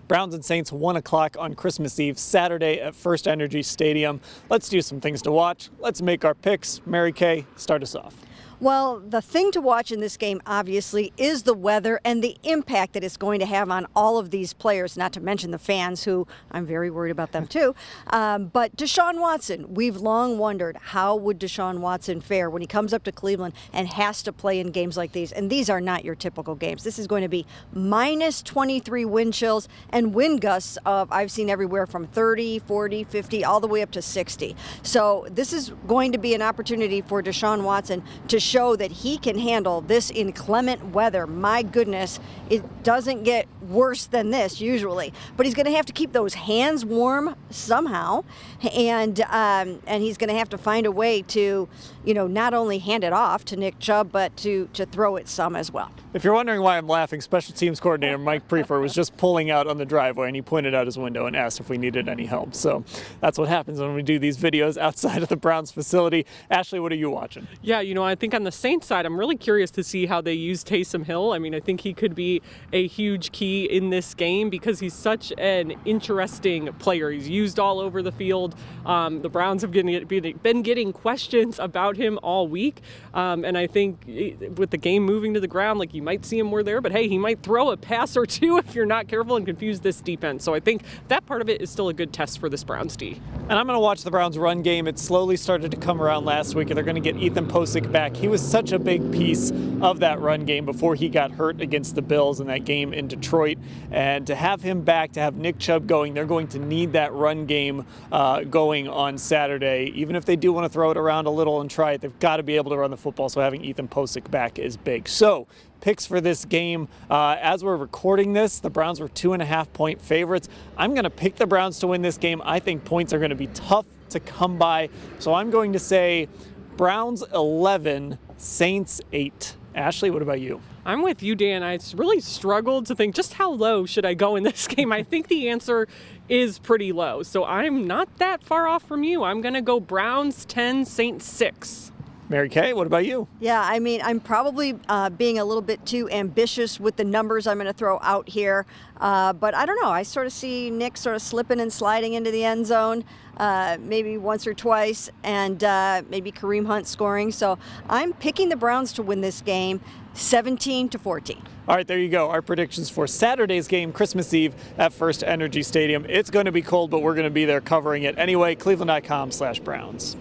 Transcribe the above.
Browns and Saints 1 o'clock on Christmas Eve, Saturday at FirstEnergy Stadium. Let's do some things to watch. Let's make our picks. Mary Kay, start us off. Well, the thing to watch in this game, obviously, is the weather and the impact that it's going to have on all of these players, not to mention the fans, who I'm very worried about them too. But Deshaun Watson, we've long wondered, how would Deshaun Watson fare when he comes up to Cleveland and has to play in games like these? And these are not your typical games. This is going to be minus 23 wind chills and wind gusts of, I've seen everywhere from 30, 40, 50, all the way up to 60. So this is going to be an opportunity for Deshaun Watson to show that he can handle this inclement weather. My goodness, it doesn't get worse than this usually, but he's going to have to keep those hands warm somehow, and he's going to have to find a way to, not only hand it off to Nick Chubb, but to throw it some as well. If you're wondering why I'm laughing, special teams coordinator Mike Prefer was just pulling out on the driveway, and he pointed out his window and asked if we needed any help. So that's what happens when we do these videos outside of the Browns facility. Ashley, what are you watching? Yeah, I think on the Saints side, I'm really curious to see how they use Taysom Hill. I mean, I think he could be a huge key in this game because he's such an interesting player. He's used all over the field. The Browns have been getting questions about him all week. And I think with the game moving to the ground, you might see him more there, but hey, he might throw a pass or two if you're not careful and confuse this defense. So I think that part of it is still a good test for this Browns D. And I'm going to watch the Browns run game. It slowly started to come around last week, and they're going to get Ethan Posick back. He was such a big piece of that run game before he got hurt against the Bills in that game in Detroit. And to have him back, to have Nick Chubb going, they're going to need that run game going on Saturday. Even if they do want to throw it around a little and try it, they've got to be able to run the football, so having Ethan Posick back is big. So, picks for this game. As we're recording this, the Browns were 2.5-point favorites. I'm going to pick the Browns to win this game. I think points are going to be tough to come by. So I'm going to say Browns 11, Saints 8. Ashley, what about you? I'm with you, Dan. I really struggled to think just how low should I go in this game. I think the answer is pretty low. So I'm not that far off from you. I'm going to go Browns 10, Saints 6. Mary Kay, what about you? Yeah, I mean, I'm probably being a little bit too ambitious with the numbers I'm going to throw out here. But I don't know. I sort of see Nick sort of slipping and sliding into the end zone, maybe once or twice, and maybe Kareem Hunt scoring. So I'm picking the Browns to win this game 17-14. All right, there you go. Our predictions for Saturday's game, Christmas Eve at FirstEnergy Stadium. It's going to be cold, but we're going to be there covering it anyway. Cleveland.com/Browns.